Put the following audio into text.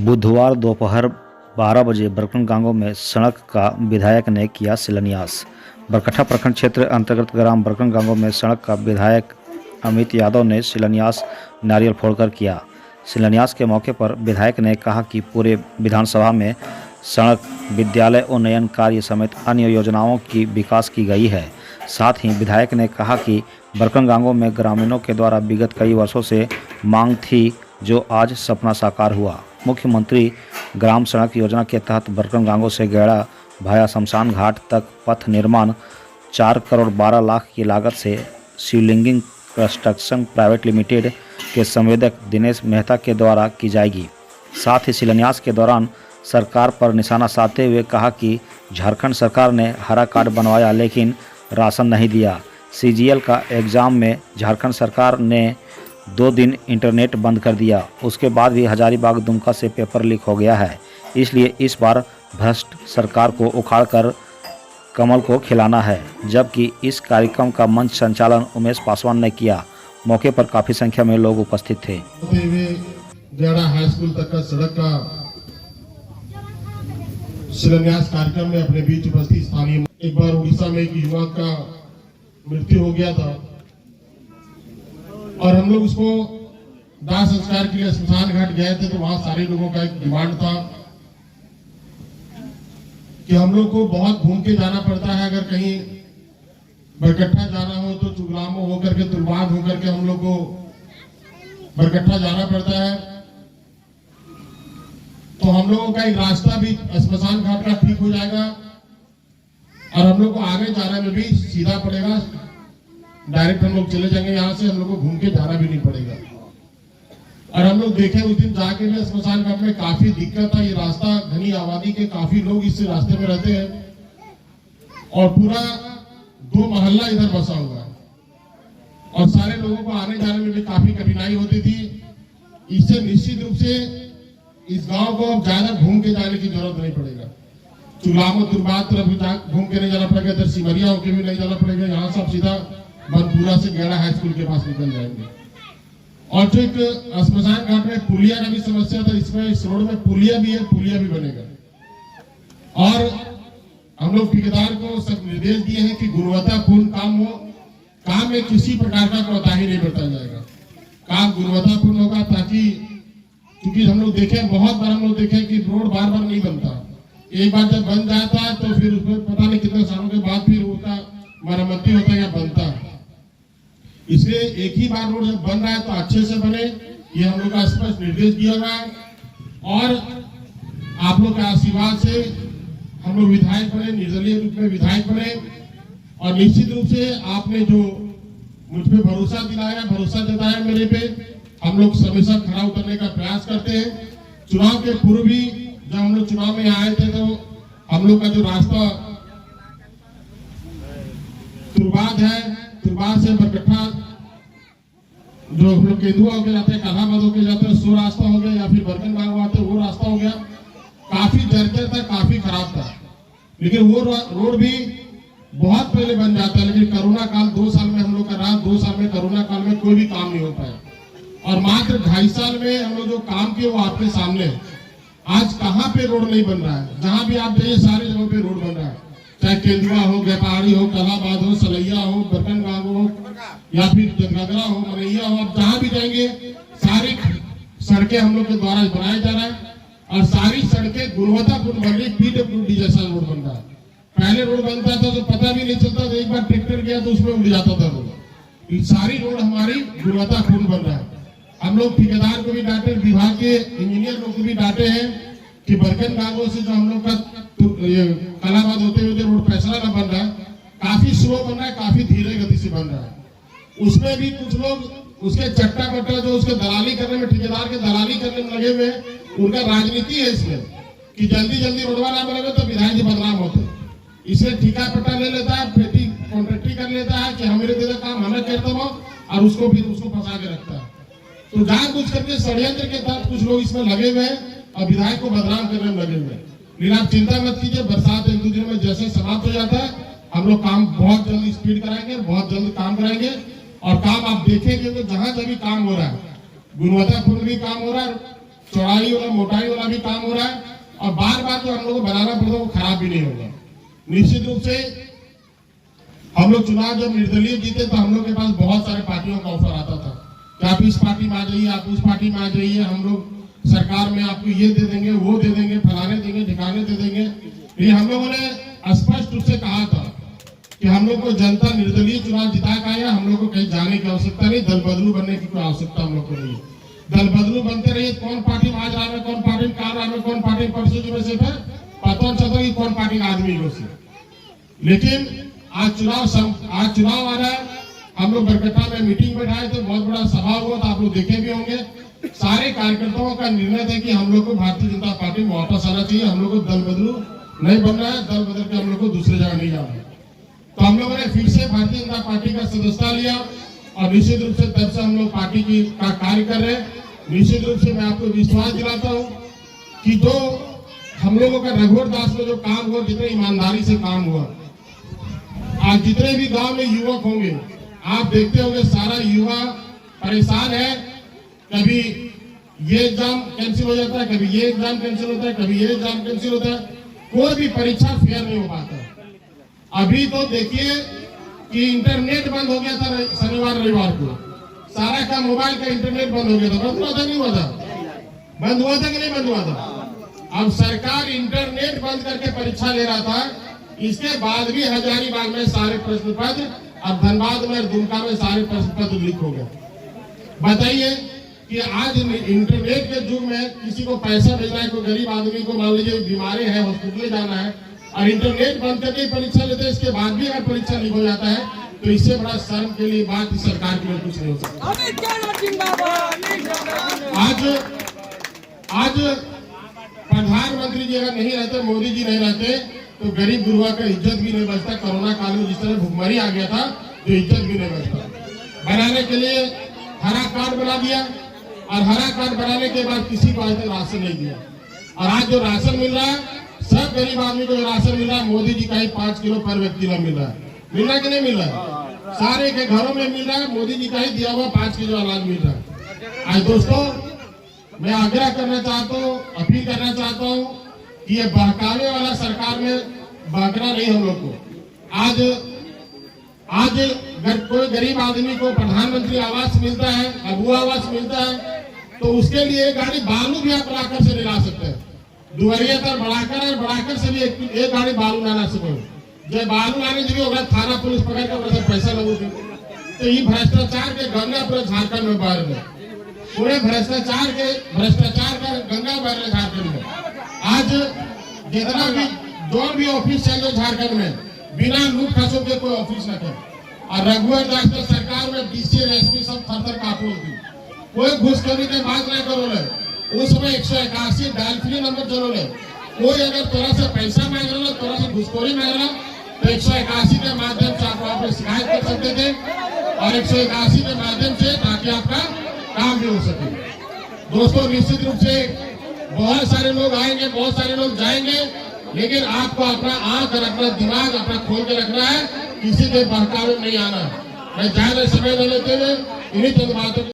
बुधवार दोपहर 12 बजे बरकनगांव में सड़क का विधायक ने किया शिलान्यास। बरकट्ठा प्रखंड क्षेत्र अंतर्गत ग्राम बरकनगांव में सड़क का विधायक अमित यादव ने शिलान्यास नारियल फोड़कर किया। शिलान्यास के मौके पर विधायक ने कहा कि पूरे विधानसभा में सड़क, विद्यालय उन्नयन कार्य समेत अन्य योजनाओं की विकास की गई है। साथ ही विधायक ने कहा कि बरकनगांव में ग्रामीणों के द्वारा विगत कई वर्षों से मांग थी, जो आज सपना साकार हुआ। मुख्यमंत्री ग्राम सड़क योजना के तहत बरकनगांव से गैड़ा भाया शमशान घाट तक पथ निर्माण 4 करोड़ 12 लाख की लागत से शिवलिंगिंग कंस्ट्रक्शन प्राइवेट लिमिटेड के संवेदक दिनेश मेहता के द्वारा की जाएगी। साथ ही शिलान्यास के दौरान सरकार पर निशाना साधते हुए कहा कि झारखंड सरकार ने हरा कार्ड बनवाया लेकिन राशन नहीं दिया। CGL का एग्ज़ाम में झारखंड सरकार ने 2 दिन इंटरनेट बंद कर दिया। उसके बाद भी हजारीबाग दुमका से पेपर लीक हो गया है। इसलिए इस बार भ्रष्ट सरकार को उखाड़कर कमल को खिलाना है। जबकि इस कार्यक्रम का मंच संचालन उमेश पासवान ने किया। मौके पर काफ़ी संख्या में लोग उपस्थित थे। गैड़ा हाई स्कूल तक का सड़क का शिलान्यास कार्यक्रम में अपने बीच उपस्थित स्थानीय, एक बार उड़ीसा में एक युवक का मृत्यु हो गया था और हम लोग उसको दाह संस्कार के लिए शमशान घाट गए थे, तो वहां सारे लोगों का एक डिमांड था कि हम लोग को बहुत घूम के जाना पड़ता है। अगर कहीं बरकट्ठा जाना हो तो चुगलामो होकर के, तुलबाद होकर के हम लोग को बरकट्ठा जाना पड़ता है। तो हम लोगों का एक रास्ता भी शमशान घाट का ठीक हो जाएगा और हम लोग को आगे जाने में भी सीधा पड़ेगा। डायरेक्ट हम लोग चले जाएंगे यहाँ से, हम लोग को घूम के जाना भी नहीं पड़ेगा। और हम लोग देखे उस दिन जाके में शमशान घाट में काफी दिक्कत था। ये रास्ता घनी आबादी के काफी लोग इस रास्ते में रहते हैं और पूरा 2 मोहल्ला इधर बसा हुआ है और सारे लोगों को आने जाने में भी काफी कठिनाई होती थी। इससे निश्चित रूप से इस गांव को अब ज्यादा घूम के जाने की जरूरत नहीं पड़ेगा। चुलामो तुरबाद तरफ घूम के नहीं जाना पड़ेगा, इधर सिमरिया होके भी नहीं जाना पड़ेगा। यहाँ सब सीधा बनपुरा से गैड़ा हाई स्कूल के पास निकल जाएंगे। और जो एक शमशान घाट में पुलिया का भी समस्या था, इसमें इस रोड में पुलिया भी है, पुलिया भी बनेगा। और हम लोग ठेकेदार को सब निर्देश दिए हैं कि गुणवत्तापूर्ण काम हो, काम में किसी प्रकार का कोताही नहीं बरता जाएगा, काम गुणवत्तापूर्ण होगा। ताकि क्योंकि हम लोग देखे बहुत बार, हम लोग देखे कि रोड बार बार नहीं बनता, एक बार जब बन जाता है तो फिर उसमें पता नहीं कितने सालों के बाद फिर उसका मरम्मती होता है या बनता है। इसलिए एक ही बार रोड जब बन रहा है तो अच्छे से बने, ये हम लोग का स्पष्ट निर्देश दिया गया है। और आप लोग के आशीर्वाद से हम लोग विधायक बने, निर्दलीय रूप में विधायक बने और निश्चित रूप से आपने जो मुझ पे भरोसा दिलाया, भरोसा जताया मेरे पे, हम लोग हमेशा खड़ा उतरने का प्रयास करते हैं। चुनाव के पूर्व भी जब हम लोग चुनाव में आए थे तो हम लोग का जो रास्ता तुरबाद है, तुरबाद से बरकट्ठा जो हम लोग केंदुआ होके जाते हैं, कालाबाद होके जाते हैं, सो रास्ता हो गया, या फिर बरकनगांव आते वो रास्ता हो गया, काफी जर्जर था, काफी खराब था। लेकिन वो रोड भी बहुत पहले बन जाता है। लेकिन कोरोना काल 2 साल में हम लोग का रहा, 2 साल में कोरोना काल में कोई भी काम नहीं हो पाया और मात्र 2.5 साल में हम लोग जो काम किए वो आपके सामने है। आज कहाँ पे रोड नहीं बन रहा है? जहां भी आप जाइए सारी जगहों पे रोड बन रहा है, चाहे केंदुआ हो, गेपाड़ी हो, कलाबाद हो, सलैया हो, बरकनगांव हो या फिर जगरा हो, मनैया हो, आप जहां भी जाएंगे सारी सड़कें हम लोग के द्वारा बनाया जा रहा है और सारी सड़कें गुणवत्तापूर्ण बन रही। PWD जैसा रोड बन रहा है। पहले रोड बनता था तो पता भी नहीं चलता था, एक बार ट्रैक्टर गया तो उसमें उड़ जाता था रोड। सारी रोड हमारी गुणवत्तापूर्ण बन रहा है। हम लोग ठेकेदार को भी डांटे, विभाग के इंजीनियर लोग को भी डांटे हैं कि बरकनगांव से जो हम लोग का कलाबाद होते हुए रोड फैसला न बन रहा है, काफी स्लो बन रहा है, काफी धीरे गति से बन रहा है। उसमें भी कुछ लोग उसके चट्टा बट्टा जो उसके दलाली करने में, ठेकेदार के दलाली करने में लगे हुए, उनका राजनीति है इसमें कि जल्दी जल्दी रोडवा ना बनेगा तो विधायक जी बदनाम होते। इसलिए ठेका पट्टा ले लेता है, पेटी कॉन्ट्रैक्टी कर लेता है कि हमारे दे काम हमें करता हो और उसको फिर उसको फंसा के रखता है। तो जानबूझ करके षड्यंत्र के तहत कुछ लोग इसमें लगे हुए हैं और विधायक को बदनाम करने में लगे हुए हैं। लेकिन आप चिंता मत कीजिए, बरसात 1-2 दिन में जैसे समाप्त हो जाता है हम लोग काम बहुत जल्दी स्पीड कराएंगे, बहुत जल्द काम कराएंगे और काम आप देखेंगे तो जहां जब भी काम हो रहा है गुणवत्तापूर्ण भी काम हो रहा है। चौड़ाई वाला मोटाई वाला भी काम हो रहा है, और बार बार जो हम लोग को बनाना पड़ता है वो खराब भी नहीं होगा। निश्चित रूप से हम लोग चुनाव जब निर्दलीय जीते तो हम लोग के पास बहुत सारे पार्टियों का ऑफर आता था कि आप इस पार्टी में आ जाइए, आप उस पार्टी में आ जाइए, हम लोग सरकार में आपको ये दे देंगे, वो दे देंगे, फलाने देंगे, ठिकाने दे देंगे। ये हम लोगों ने स्पष्ट रूप से कहा था कि हम लोग को जनता निर्दलीय चुनाव जिता के आया, हम लोग को कहीं जाने की आवश्यकता नहीं, दल बदलू बनने की कोई आवश्यकता हम लोग को नहीं है। दल बदलू बनते रहिए, कौन पार्टी में आज आ रहा है, कौन पार्टी में काल आ रहा है, कौन पार्टी में परसों में से पता चलता कि कौन पार्टी का आदमी है। लेकिन आज चुनाव आ रहा है। हम लोग बरकट्टा में मीटिंग बैठाए थे, बहुत बड़ा सभा हुआ था, आप लोग देखे भी होंगे। सारे कार्यकर्ताओं का निर्णय था कि हम लोग को भारतीय जनता पार्टी में वापस आना चाहिए, हम लोग को दल बदलू नहीं बनना है, दल बदल के हम लोग को दूसरे जगह नहीं जाना है। तो हम लोगों ने फिर से भारतीय जनता पार्टी का सदस्यता लिया, और निश्चित रूप से तब से हम लोग पार्टी का कार्य कर रहे हैं। निश्चित रूप से मैं आपको विश्वास दिलाता हूँ कि जो हम लोगों का रघुवर दास में जो काम हुआ, जितने ईमानदारी से काम हुआ, आज जितने भी गांव में युवक होंगे, आप देखते होंगे सारा युवा परेशान है। कभी ये एग्जाम कैंसिल हो जाता है, कभी ये एग्जाम कैंसिल होता है, कभी ये एग्जाम कैंसिल होता है, कोई भी परीक्षा फेयर नहीं हो पाता। अभी तो देखिए कि इंटरनेट बंद हो गया था शनिवार रविवार को, सारा का मोबाइल का इंटरनेट बंद हो गया था। बंद हुआ था नहीं हुआ था? बंद हुआ था कि नहीं बंद हुआ था? अब सरकार इंटरनेट बंद करके परीक्षा ले रहा था, इसके बाद भी हजारीबाग में सारे प्रश्न पत्र, अब धनबाद में और दुमका में सारे प्रश्न पत्र लीक हो गए। बताइए कि आज इंटरनेट के युग में किसी को पैसा भेजना है, कोई गरीब आदमी को मान लीजिए बीमारी है, हॉस्पिटल जाना है, और इंटरनेट बंद करके परीक्षा लेते हैं, इसके बाद भी अगर परीक्षा लीक हो जाता है तो इससे बड़ा शर्म के लिए बात इस सरकार के लिए कुछ नहीं हो सकता। आज प्रधानमंत्री जी अगर नहीं रहते, मोदी जी नहीं रहते, तो गरीब गुरुआ का इज्जत भी नहीं बचता। कोरोना काल में जिस तरह भुखमरी आ गया था, तो इज्जत भी नहीं बचता। बनाने के लिए हरा कार्ड बना दिया, और हरा कार्ड बनाने के बाद किसी को आज तक राशन नहीं दिया। और आज जो राशन मिल रहा है, सब गरीब आदमी को जो राशन मिल रहा है, मोदी जी का ही 5 किलो पर व्यक्ति में मिल रहा है। मिल रहा है कि नहीं मिल रहा है? सारे के घरों में मिल रहा है, मोदी जी का ही दिया हुआ 5 किलो अनाज मिल रहा है। आज दोस्तों, मैं आग्रह करना चाहता हूँ, अपील करना चाहता हूँ कि ये बहकावे वाला सरकार में बहकना नहीं हम लोग को। आज अगर कोई गरीब आदमी को प्रधानमंत्री आवास मिलता है, अबुआ आवास मिलता है, तो उसके लिए एक गाड़ी बालू भी आप बढ़ाकर से नहीं ला सकते। दुवरिया तक बढ़ाकर से भी एक गाड़ी बालू ना ला सको। जब बालू लाने जब होगा, थाना पुलिस पकड़ कर पैसा लगोगे। तो ये भ्रष्टाचार के गंगा पूरे झारखंड में बह रहे, पूरे भ्रष्टाचार का गंगा बह रहे झारखंड में। आज जितना भी जो भी ऑफिस चल रहे झारखंड में, बिना लूट खसों के कोई ऑफिस न करे। और रघुवर दास के सरकार में डीसी एसपी सब थर कापूर थी, कोई घुसखोरी के बात नहीं करो ले। उस समय 181 डायल फ्री नंबर चलो ले। कोई अगर तोरा से पैसा मांग रहा, तोरा से घुसखोरी मांग रहा, तो 181 के माध्यम से आप वहां पर शिकायत कर सकते थे, और 181 के माध्यम से ताकि आपका काम भी हो सके। दोस्तों, निश्चित रूप से बहुत सारे लोग आएंगे, बहुत सारे लोग जाएंगे, लेकिन आपको अपना आंख और अपना दिमाग अपना खोल के रखना है, किसी के बहकावे में नहीं आना। मैं ज्यादा समय न लेते हुए इन्हीं चंद बातों